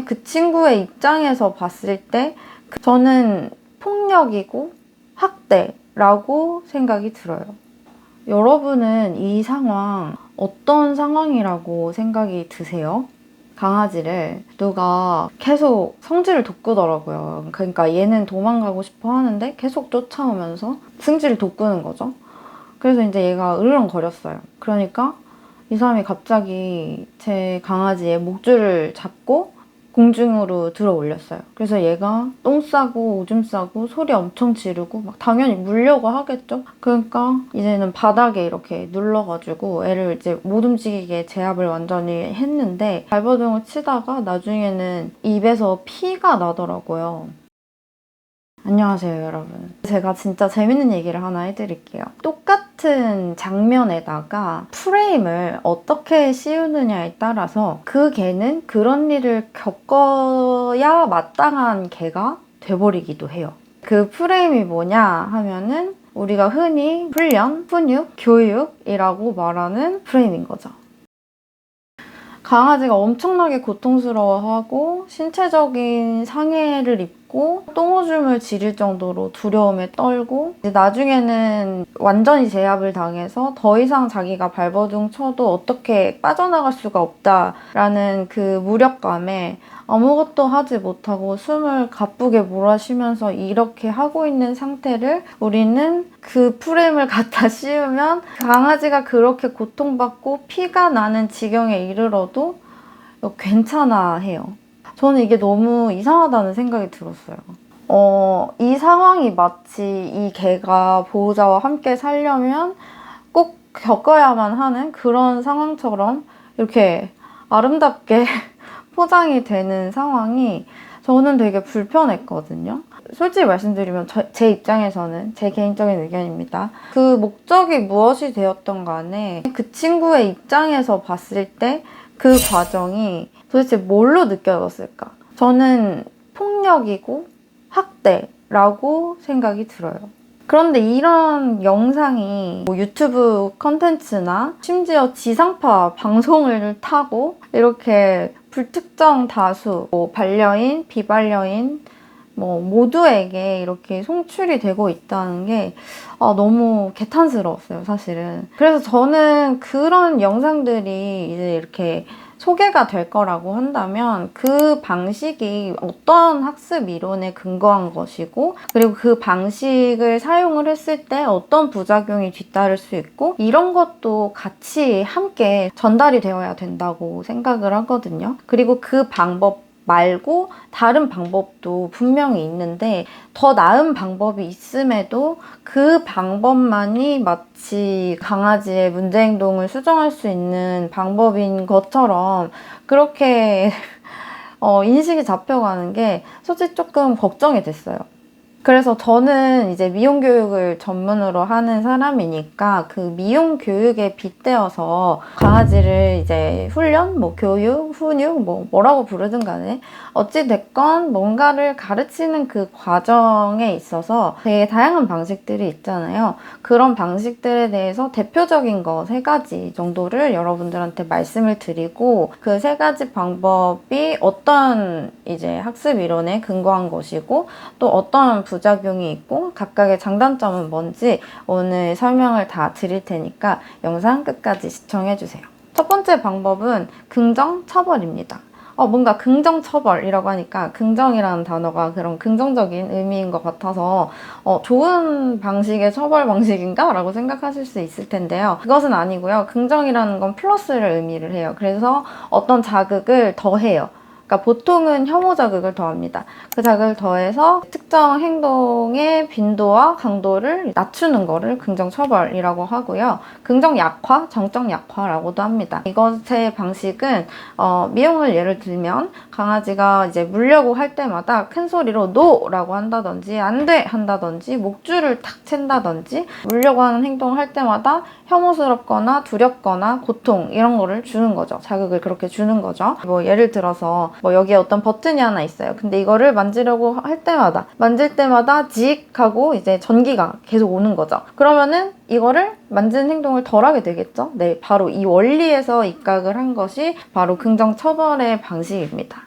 그 친구의 입장에서 봤을 때 저는 폭력이고 학대라고 생각이 들어요. 여러분은 이 상황 어떤 상황이라고 생각이 드세요? 강아지를 누가 계속 성질을 돋구더라고요. 그러니까 얘는 도망가고 싶어 하는데 계속 쫓아오면서 승질을 돋구는 거죠. 그래서 이제 얘가 으르렁거렸어요. 그러니까 이 사람이 갑자기 제 강아지의 목줄을 잡고 공중으로 들어 올렸어요. 그래서 얘가 똥 싸고 오줌 싸고 소리 엄청 지르고 막 당연히 물려고 하겠죠. 그러니까 이제는 바닥에 이렇게 눌러가지고 애를 이제 못 움직이게 제압을 완전히 했는데 발버둥을 치다가 나중에는 입에서 피가 나더라고요. 안녕하세요, 여러분. 제가 진짜 재밌는 얘기를 하나 해드릴게요. 똑같은 장면에다가 프레임을 어떻게 씌우느냐에 따라서 그 개는 그런 일을 겪어야 마땅한 개가 돼버리기도 해요. 그 프레임이 뭐냐 하면은 우리가 흔히 훈련, 훈육, 교육이라고 말하는 프레임인 거죠. 강아지가 엄청나게 고통스러워하고 신체적인 상해를 입고 똥오줌을 지릴 정도로 두려움에 떨고 이제 나중에는 완전히 제압을 당해서 더 이상 자기가 발버둥 쳐도 어떻게 빠져나갈 수가 없다라는 그 무력감에 아무것도 하지 못하고 숨을 가쁘게 몰아쉬면서 이렇게 하고 있는 상태를 우리는 그 프레임을 갖다 씌우면 강아지가 그렇게 고통받고 피가 나는 지경에 이르러도 괜찮아 해요. 저는 이게 너무 이상하다는 생각이 들었어요. 이 상황이 마치 이 개가 보호자와 함께 살려면 꼭 겪어야만 하는 그런 상황처럼 이렇게 아름답게 포장이 되는 상황이 저는 되게 불편했거든요. 솔직히 말씀드리면 제 입장에서는 제 개인적인 의견입니다. 그 목적이 무엇이 되었던 간에 그 친구의 입장에서 봤을 때 그 과정이 도대체 뭘로 느껴졌을까? 저는 폭력이고 학대라고 생각이 들어요. 그런데 이런 영상이 유튜브 컨텐츠나 심지어 지상파 방송을 타고 이렇게 불특정 다수, 반려인, 비반려인 모두에게 이렇게 송출이 되고 있다는 게 너무 개탄스러웠어요, 사실은. 그래서 저는 그런 영상들이 이제 이렇게 소개가 될 거라고 한다면 그 방식이 어떤 학습 이론에 근거한 것이고 그리고 그 방식을 사용을 했을 때 어떤 부작용이 뒤따를 수 있고 이런 것도 같이 함께 전달이 되어야 된다고 생각을 하거든요. 그리고 그 방법 말고 다른 방법도 분명히 있는데 더 나은 방법이 있음에도 그 방법만이 마치 강아지의 문제 행동을 수정할 수 있는 방법인 것처럼 그렇게 인식이 잡혀가는 게 솔직히 조금 걱정이 됐어요. 그래서 저는 이제 미용 교육을 전문으로 하는 사람이니까 그 미용 교육에 빗대어서 강아지를 이제 훈련, 교육, 훈육, 뭐라고 부르든 간에 어찌됐건 뭔가를 가르치는 그 과정에 있어서 되게 다양한 방식들이 있잖아요. 그런 방식들에 대해서 대표적인 거 3가지 정도를 여러분들한테 말씀을 드리고 그 3가지 방법이 어떤 이제 학습 이론에 근거한 것이고 또 어떤 부작용이 있고 각각의 장단점은 뭔지 오늘 설명을 다 드릴 테니까 영상 끝까지 시청해주세요. 첫 번째 방법은 긍정 처벌입니다. 뭔가 긍정 처벌이라고 하니까 긍정이라는 단어가 그런 긍정적인 의미인 것 같아서 좋은 방식의 처벌 방식인가? 라고 생각하실 수 있을 텐데요. 그것은 아니고요. 긍정이라는 건 플러스를 의미를 해요. 그래서 어떤 자극을 더해요. 그러니까 보통은 혐오 자극을 더합니다. 그 자극을 더해서 특정 행동의 빈도와 강도를 낮추는 거를 긍정 처벌이라고 하고요. 긍정 약화, 정적 약화라고도 합니다. 이것의 방식은 미용을 예를 들면 강아지가 이제 물려고 할 때마다 큰 소리로 NO라고 한다든지 안 돼 한다든지 목줄을 탁 챈다든지 물려고 하는 행동을 할 때마다 혐오스럽거나 두렵거나 고통 이런 거를 주는 거죠. 자극을 그렇게 주는 거죠. 예를 들어서 여기에 어떤 버튼이 하나 있어요. 근데 이거를 만지려고 할 때마다 만질 때마다 직 하고 이제 전기가 계속 오는 거죠. 그러면은 이거를 만지는 행동을 덜 하게 되겠죠. 네, 바로 이 원리에서 입각을 한 것이 바로 긍정 처벌의 방식입니다.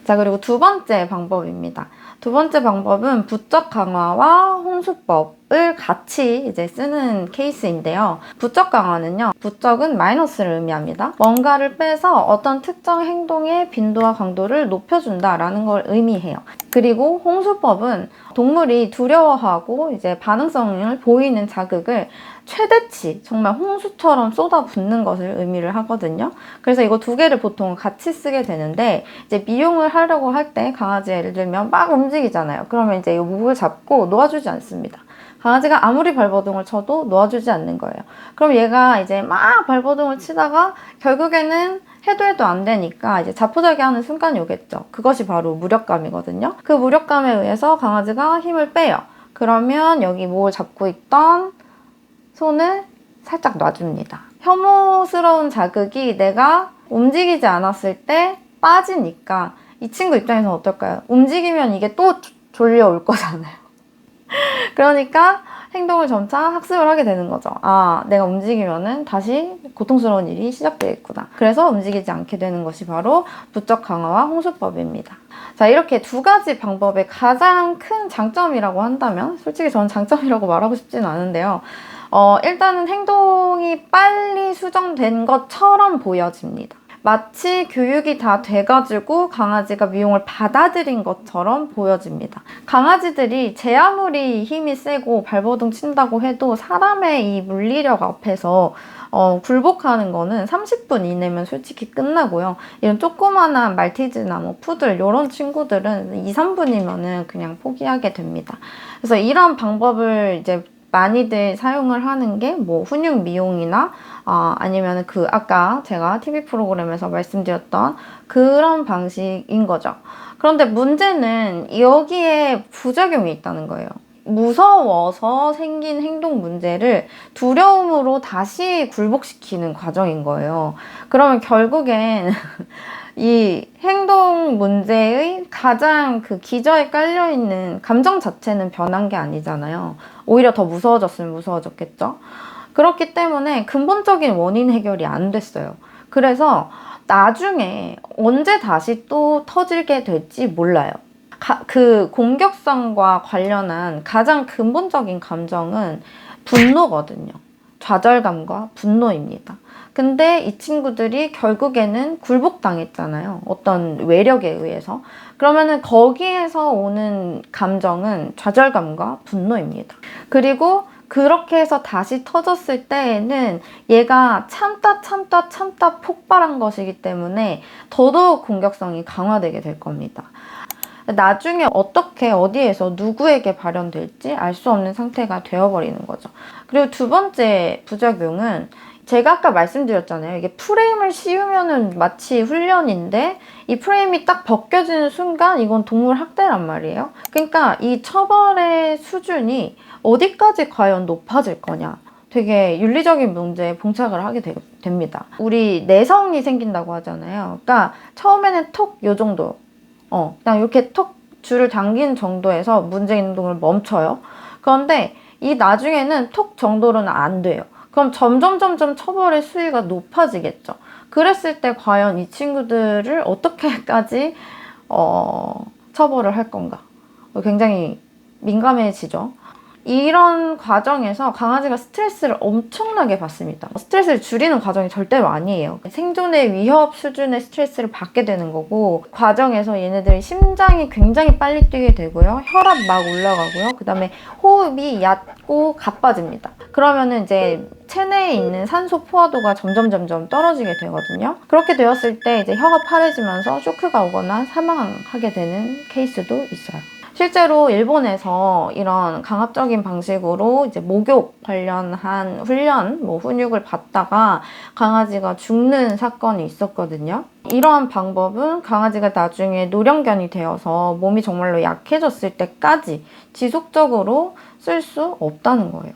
자, 그리고 두 번째 방법입니다. 두 번째 방법은 부적 강화와 홍수법을 같이 이제 쓰는 케이스인데요. 부적 강화는요, 부적은 마이너스를 의미합니다. 뭔가를 빼서 어떤 특정 행동의 빈도와 강도를 높여준다라는 걸 의미해요. 그리고 홍수법은 동물이 두려워하고 이제 반응성을 보이는 자극을 최대치 정말 홍수처럼 쏟아붓는 것을 의미를 하거든요. 그래서 이거 두 개를 보통 같이 쓰게 되는데, 이제 미용을 하려고 할 때 강아지 예를 들면 막 움직이잖아요. 그러면 이제 이 목을 잡고 놓아주지 않습니다. 강아지가 아무리 발버둥을 쳐도 놓아주지 않는 거예요. 그럼 얘가 이제 막 발버둥을 치다가 결국에는 해도 안 되니까 이제 자포자기하는 순간이 오겠죠. 그것이 바로 무력감이거든요. 그 무력감에 의해서 강아지가 힘을 빼요. 그러면 여기 목을 잡고 있던 손을 살짝 놔줍니다. 혐오스러운 자극이 내가 움직이지 않았을 때 빠지니까 이 친구 입장에서는 어떨까요? 움직이면 이게 또 졸려올 거잖아요. 그러니까 행동을 점차 학습을 하게 되는 거죠. 아, 내가 움직이면은 다시 고통스러운 일이 시작되겠구나. 그래서 움직이지 않게 되는 것이 바로 부적 강화와 홍수법입니다. 자, 이렇게 두 가지 방법의 가장 큰 장점이라고 한다면, 솔직히 저는 장점이라고 말하고 싶지는 않은데요. 일단은 행동이 빨리 수정된 것처럼 보여집니다. 마치 교육이 다 돼가지고 강아지가 미용을 받아들인 것처럼 보여집니다. 강아지들이 제 아무리 힘이 세고 발버둥 친다고 해도 사람의 이 물리력 앞에서 굴복하는 거는 30분 이내면 솔직히 끝나고요. 이런 조그만한 말티즈나 뭐 푸들 이런 친구들은 2, 3분이면은 그냥 포기하게 됩니다. 그래서 이런 방법을 이제 많이들 사용을 하는 게 뭐 훈육 미용이나 아니면 그 아까 제가 TV 프로그램에서 말씀드렸던 그런 방식인 거죠. 그런데 문제는 여기에 부작용이 있다는 거예요. 무서워서 생긴 행동 문제를 두려움으로 다시 굴복시키는 과정인 거예요. 그러면 결국엔 이 행동 문제의 가장 그 기저에 깔려있는 감정 자체는 변한 게 아니잖아요. 오히려 더 무서워졌으면 무서워졌겠죠. 그렇기 때문에 근본적인 원인 해결이 안 됐어요. 그래서 나중에 언제 다시 또 터지게 될지 몰라요. 그 공격성과 관련한 가장 근본적인 감정은 분노거든요. 좌절감과 분노입니다. 근데 이 친구들이 결국에는 굴복당했잖아요. 어떤 외력에 의해서. 그러면은 거기에서 오는 감정은 좌절감과 분노입니다. 그리고 그렇게 해서 다시 터졌을 때에는 얘가 참다 폭발한 것이기 때문에 더더욱 공격성이 강화되게 될 겁니다. 나중에 어떻게 어디에서 누구에게 발현될지 알 수 없는 상태가 되어버리는 거죠. 그리고 두 번째 부작용은 제가 아까 말씀드렸잖아요. 이게 프레임을 씌우면은 마치 훈련인데 이 프레임이 딱 벗겨지는 순간 이건 동물 학대란 말이에요. 그러니까 이 처벌의 수준이 어디까지 과연 높아질 거냐. 되게 윤리적인 문제에 봉착을 하게 됩니다. 우리 내성이 생긴다고 하잖아요. 그러니까 처음에는 톡 요 정도. 그냥 이렇게 톡 줄을 당긴 정도에서 문제 행동을 멈춰요. 그런데 이 나중에는 톡 정도로는 안 돼요. 그럼 점점 처벌의 수위가 높아지겠죠. 그랬을 때 과연 이 친구들을 어떻게까지 처벌을 할 건가? 굉장히 민감해지죠. 이런 과정에서 강아지가 스트레스를 엄청나게 받습니다. 스트레스를 줄이는 과정이 절대로 아니에요. 생존의 위협 수준의 스트레스를 받게 되는 거고, 과정에서 얘네들이 심장이 굉장히 빨리 뛰게 되고요. 혈압 막 올라가고요. 그 다음에 호흡이 얕고 가빠집니다. 그러면은 이제 체내에 있는 산소 포화도가 점점 떨어지게 되거든요. 그렇게 되었을 때 이제 혀가 파래지면서 쇼크가 오거나 사망하게 되는 케이스도 있어요. 실제로 일본에서 이런 강압적인 방식으로 이제 목욕 관련한 훈련, 훈육을 받다가 강아지가 죽는 사건이 있었거든요. 이러한 방법은 강아지가 나중에 노령견이 되어서 몸이 정말로 약해졌을 때까지 지속적으로 쓸 수 없다는 거예요.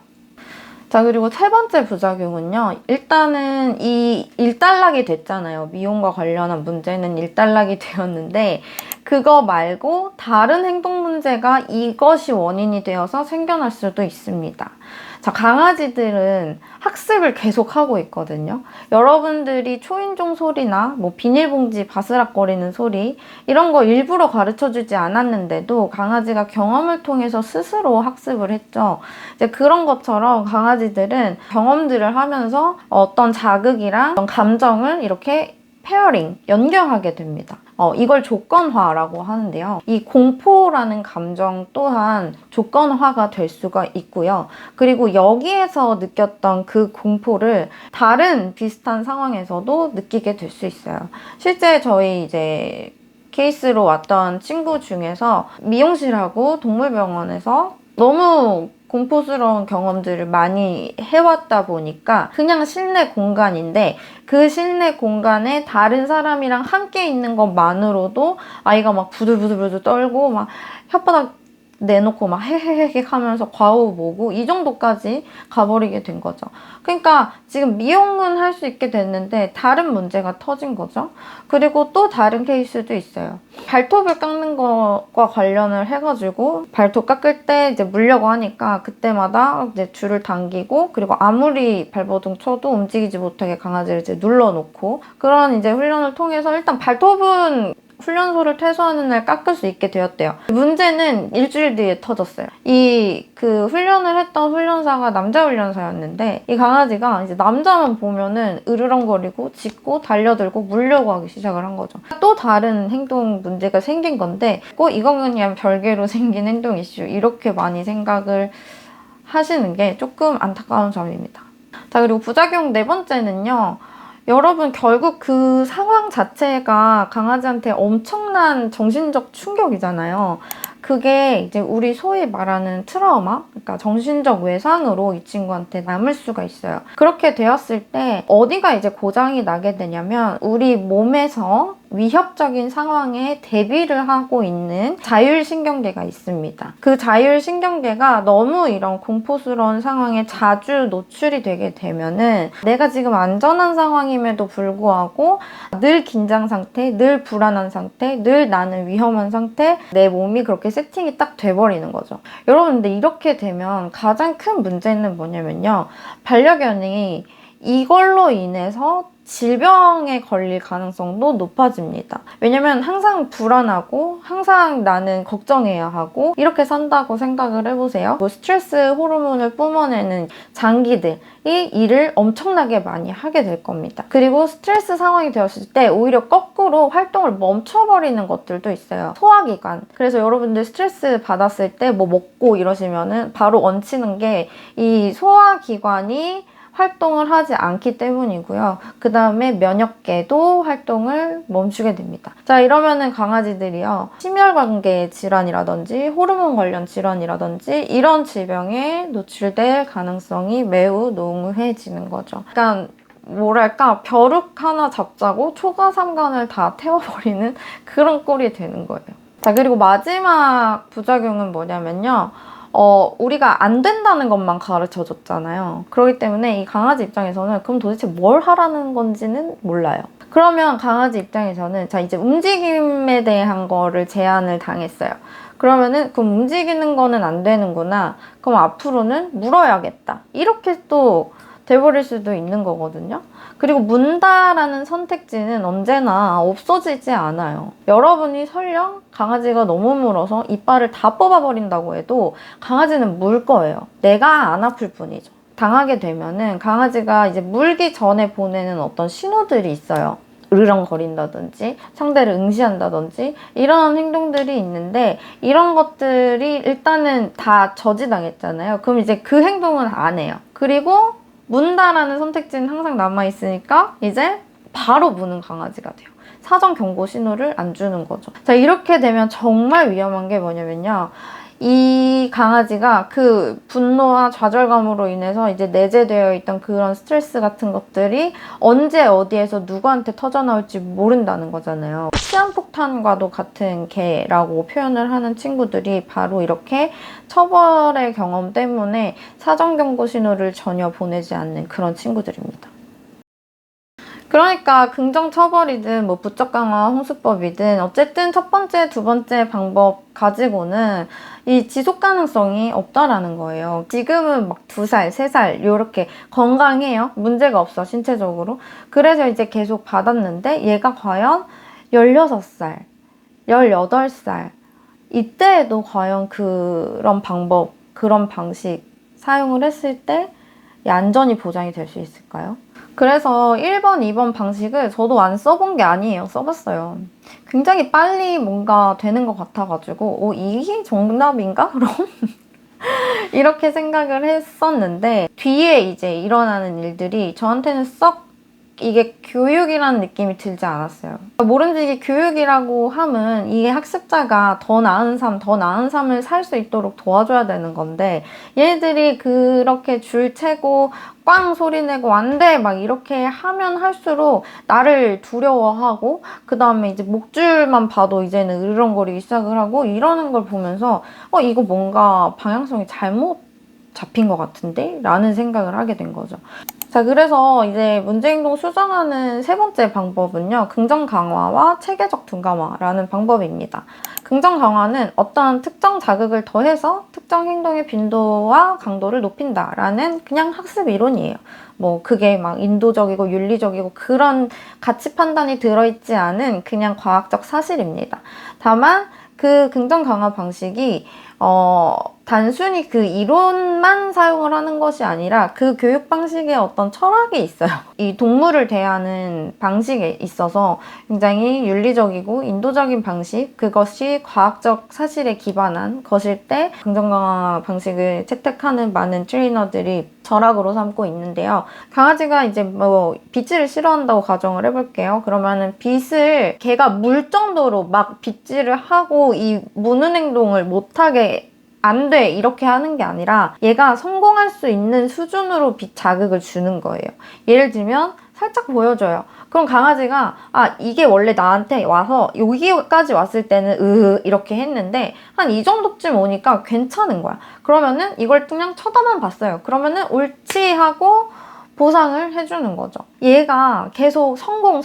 자, 그리고 세 번째 부작용은요. 일단은 이 일단락이 됐잖아요. 미용과 관련한 문제는 일단락이 되었는데 그거 말고 다른 행동 문제가 이것이 원인이 되어서 생겨날 수도 있습니다. 자, 강아지들은 학습을 계속하고 있거든요. 여러분들이 초인종 소리나 뭐 비닐봉지 바스락거리는 소리 이런 거 일부러 가르쳐주지 않았는데도 강아지가 경험을 통해서 스스로 학습을 했죠. 이제 그런 것처럼 강아지들은 경험들을 하면서 어떤 자극이랑 어떤 감정을 이렇게 페어링, 연결하게 됩니다. 이걸 조건화라고 하는데요. 이 공포라는 감정 또한 조건화가 될 수가 있고요. 그리고 여기에서 느꼈던 그 공포를 다른 비슷한 상황에서도 느끼게 될 수 있어요. 실제 저희 이제 케이스로 왔던 친구 중에서 미용실하고 동물병원에서 너무 공포스러운 경험들을 많이 해왔다 보니까 그냥 실내 공간인데 그 실내 공간에 다른 사람이랑 함께 있는 것만으로도 아이가 막 부들부들부들 떨고 막 혓바닥 내놓고 막 헤헤헤 하면서 과호 보고 이 정도까지 가버리게 된 거죠. 그러니까 지금 미용은 할 수 있게 됐는데 다른 문제가 터진 거죠. 그리고 또 다른 케이스도 있어요. 발톱을 깎는 것과 관련을 해가지고 발톱 깎을 때 이제 물려고 하니까 그때마다 이제 줄을 당기고 그리고 아무리 발버둥 쳐도 움직이지 못하게 강아지를 이제 눌러놓고 그런 이제 훈련을 통해서 일단 발톱은 훈련소를 퇴소하는 날 깎을 수 있게 되었대요. 문제는 일주일 뒤에 터졌어요. 그 훈련을 했던 훈련사가 남자 훈련사였는데 이 강아지가 이제 남자만 보면은 으르렁거리고 짖고 달려들고 물려고 하기 시작을 한 거죠. 또 다른 행동 문제가 생긴 건데 꼭 이건 그냥 별개로 생긴 행동 이슈 이렇게 많이 생각을 하시는 게 조금 안타까운 점입니다. 자, 그리고 부작용 네 번째는요. 여러분 결국 그 상황 자체가 강아지한테 엄청난 정신적 충격이잖아요. 그게 이제 우리 소위 말하는 트라우마, 그러니까 정신적 외상으로 이 친구한테 남을 수가 있어요. 그렇게 되었을 때 어디가 이제 고장이 나게 되냐면 우리 몸에서 위협적인 상황에 대비를 하고 있는 자율신경계가 있습니다. 그 자율신경계가 너무 이런 공포스러운 상황에 자주 노출이 되게 되면은 내가 지금 안전한 상황임에도 불구하고 늘 긴장 상태, 늘 불안한 상태, 늘 나는 위험한 상태, 내 몸이 그렇게 세팅이 딱 돼버리는 거죠. 여러분, 근데 이렇게 되면 가장 큰 문제는 뭐냐면요. 반려견이 이걸로 인해서 질병에 걸릴 가능성도 높아집니다. 왜냐면 항상 불안하고 항상 나는 걱정해야 하고 이렇게 산다고 생각을 해보세요. 뭐 스트레스 호르몬을 뿜어내는 장기들이 일을 엄청나게 많이 하게 될 겁니다. 그리고 스트레스 상황이 되었을 때 오히려 거꾸로 활동을 멈춰버리는 것들도 있어요. 소화기관. 그래서 여러분들 스트레스 받았을 때 뭐 먹고 이러시면은 바로 얹히는 게 이 소화기관이 활동을 하지 않기 때문이고요. 그 다음에 면역계도 활동을 멈추게 됩니다. 자, 이러면은 강아지들이요. 심혈관계 질환이라든지 호르몬 관련 질환이라든지 이런 질병에 노출될 가능성이 매우 농후해지는 거죠. 그러니까 뭐랄까 벼룩 하나 잡자고 초가삼간을 다 태워버리는 그런 꼴이 되는 거예요. 자, 그리고 마지막 부작용은 뭐냐면요. 우리가 안 된다는 것만 가르쳐 줬잖아요. 그렇기 때문에 이 강아지 입장에서는 그럼 도대체 뭘 하라는 건지는 몰라요. 그러면 강아지 입장에서는 자, 이제 움직임에 대한 거를 제한을 당했어요. 그러면은 그럼 움직이는 거는 안 되는구나. 그럼 앞으로는 물어야겠다. 이렇게 또 돼버릴 수도 있는 거거든요. 그리고 문다라는 선택지는 언제나 없어지지 않아요. 여러분이 설령 강아지가 너무 물어서 이빨을 다 뽑아버린다고 해도 강아지는 물 거예요. 내가 안 아플 뿐이죠. 당하게 되면은 강아지가 이제 물기 전에 보내는 어떤 신호들이 있어요. 으르렁거린다든지 상대를 응시한다든지 이런 행동들이 있는데 이런 것들이 일단은 다 저지당했잖아요. 그럼 이제 그 행동은 안 해요. 그리고 문다라는 선택지는 항상 남아있으니까 이제 바로 무는 강아지가 돼요. 사전 경고 신호를 안 주는 거죠. 자, 이렇게 되면 정말 위험한 게 뭐냐면요. 이 강아지가 그 분노와 좌절감으로 인해서 이제 내재되어 있던 그런 스트레스 같은 것들이 언제 어디에서 누구한테 터져나올지 모른다는 거잖아요. 시한폭탄과도 같은 개라고 표현을 하는 친구들이 바로 이렇게 처벌의 경험 때문에 사전경고 신호를 전혀 보내지 않는 그런 친구들입니다. 그러니까 긍정 처벌이든 뭐 부적 강화 홍수법이든 어쨌든 첫 번째, 두 번째 방법 가지고는 이 지속 가능성이 없다라는 거예요. 지금은 막 2살, 3살 요렇게 건강해요. 문제가 없어, 신체적으로. 그래서 이제 계속 받았는데 얘가 과연 16살, 18살 이때에도 과연 그런 방법, 그런 방식 사용을 했을 때 안전이 보장이 될 수 있을까요? 그래서 1번, 2번 방식을 저도 안 써본 게 아니에요. 써봤어요. 굉장히 빨리 뭔가 되는 것 같아가지고 이게 정답인가? 그럼? 이렇게 생각을 했었는데 뒤에 이제 일어나는 일들이 저한테는 썩 이게 교육이라는 느낌이 들지 않았어요. 모른지 이게 교육이라고 함은 이게 학습자가 더 나은 삶, 더 나은 삶을 살 수 있도록 도와줘야 되는 건데 얘네들이 그렇게 줄 채고 꽝 소리 내고 안 돼! 막 이렇게 하면 할수록 나를 두려워하고 그 다음에 이제 목줄만 봐도 이제는 으르렁거리기 시작을 하고 이러는 걸 보면서 이거 뭔가 방향성이 잘못 잡힌 것 같은데? 라는 생각을 하게 된 거죠. 자, 그래서 이제 문제행동 수정하는 세 번째 방법은요. 긍정 강화와 체계적 둔감화라는 방법입니다. 긍정 강화는 어떤 특정 자극을 더해서 특정 행동의 빈도와 강도를 높인다라는 그냥 학습 이론이에요. 뭐 그게 막 인도적이고 윤리적이고 그런 가치 판단이 들어있지 않은 그냥 과학적 사실입니다. 다만 그 긍정 강화 방식이 단순히 그 이론만 사용을 하는 것이 아니라 그 교육 방식에 어떤 철학이 있어요. 이 동물을 대하는 방식에 있어서 굉장히 윤리적이고 인도적인 방식, 그것이 과학적 사실에 기반한 것일 때 긍정 강화 방식을 채택하는 많은 트레이너들이 절학으로 삼고 있는데요. 강아지가 이제 뭐 빗질을 싫어한다고 가정을 해볼게요. 그러면은 빗을 걔가 물 정도로 막 빗질을 하고 이 무는 행동을 못하게 안 돼 이렇게 하는 게 아니라 얘가 성공할 수 있는 수준으로 빗 자극을 주는 거예요. 예를 들면 살짝 보여줘요. 그럼 강아지가 이게 원래 나한테 와서 여기까지 왔을 때는 이렇게 했는데 한 이 정도쯤 오니까 괜찮은 거야. 그러면은 이걸 그냥 쳐다만 봤어요. 그러면은 옳지 하고 보상을 해주는 거죠. 얘가 계속 성공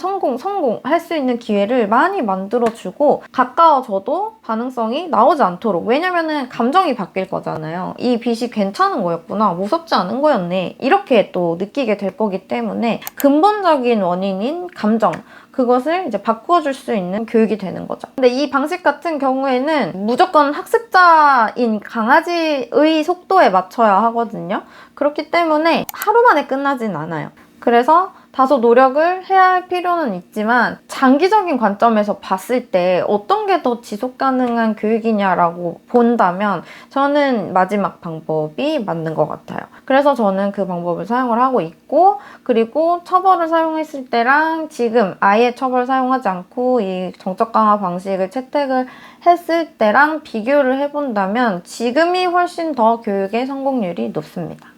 할 수 있는 기회를 많이 만들어주고 가까워져도 반응성이 나오지 않도록, 왜냐면은 감정이 바뀔 거잖아요. 이 빛이 괜찮은 거였구나, 무섭지 않은 거였네, 이렇게 또 느끼게 될 거기 때문에 근본적인 원인인 감정, 그것을 이제 바꿔줄 수 있는 교육이 되는 거죠. 근데 이 방식 같은 경우에는 무조건 학습자인 강아지의 속도에 맞춰야 하거든요. 그렇기 때문에 하루 만에 끝나진 않아요. 그래서 다소 노력을 해야 할 필요는 있지만 장기적인 관점에서 봤을 때 어떤 게 더 지속 가능한 교육이냐라고 본다면 저는 마지막 방법이 맞는 것 같아요. 그래서 저는 그 방법을 사용을 하고 있고, 그리고 처벌을 사용했을 때랑 지금 아예 처벌 사용하지 않고 이 정적 강화 방식을 채택을 했을 때랑 비교를 해본다면 지금이 훨씬 더 교육의 성공률이 높습니다.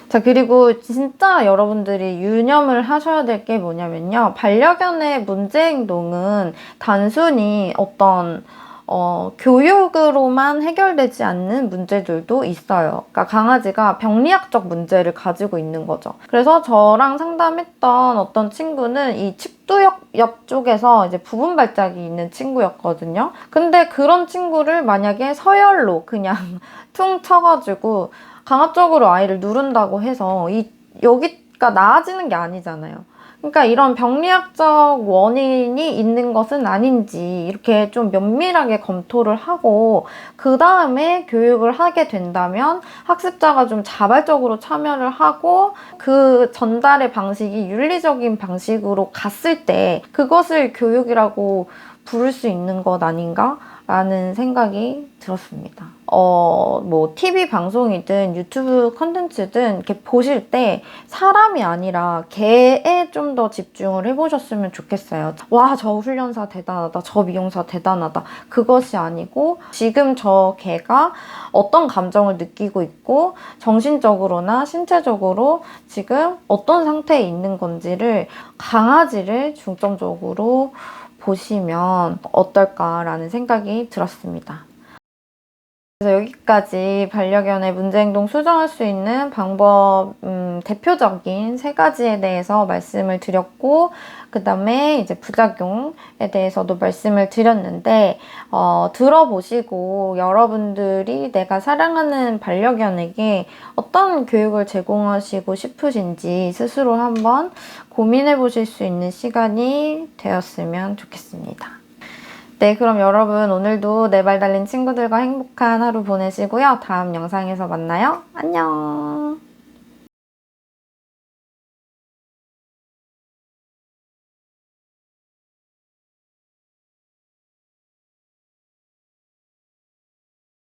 자, 그리고 진짜 여러분들이 유념을 하셔야 될 게 뭐냐면요. 반려견의 문제 행동은 단순히 어떤 교육으로만 해결되지 않는 문제들도 있어요. 그러니까 강아지가 병리학적 문제를 가지고 있는 거죠. 그래서 저랑 상담했던 어떤 친구는 이 측두역 옆쪽에서 이제 부분 발작이 있는 친구였거든요. 근데 그런 친구를 만약에 서열로 그냥 퉁 쳐가지고 강압적으로 아이를 누른다고 해서 여기가 나아지는 게 아니잖아요. 그러니까 이런 병리학적 원인이 있는 것은 아닌지 이렇게 좀 면밀하게 검토를 하고 그 다음에 교육을 하게 된다면 학습자가 좀 자발적으로 참여를 하고 그 전달의 방식이 윤리적인 방식으로 갔을 때 그것을 교육이라고 부를 수 있는 것 아닌가? 라는 생각이 들었습니다. 뭐 TV 방송이든 유튜브 컨텐츠든 이렇게 보실 때 사람이 아니라 개에 좀 더 집중을 해보셨으면 좋겠어요. 와, 저 훈련사 대단하다, 저 미용사 대단하다, 그것이 아니고 지금 저 개가 어떤 감정을 느끼고 있고 정신적으로나 신체적으로 지금 어떤 상태에 있는 건지를, 강아지를 중점적으로 보시면 어떨까라는 생각이 들었습니다. 그래서 여기까지 반려견의 문제행동 수정할 수 있는 방법, 대표적인 3가지에 대해서 말씀을 드렸고, 그 다음에 이제 부작용에 대해서도 말씀을 드렸는데, 들어보시고 여러분들이 내가 사랑하는 반려견에게 어떤 교육을 제공하시고 싶으신지 스스로 한번 고민해 보실 수 있는 시간이 되었으면 좋겠습니다. 네, 그럼 여러분 오늘도 내 발 달린 친구들과 행복한 하루 보내시고요. 다음 영상에서 만나요. 안녕!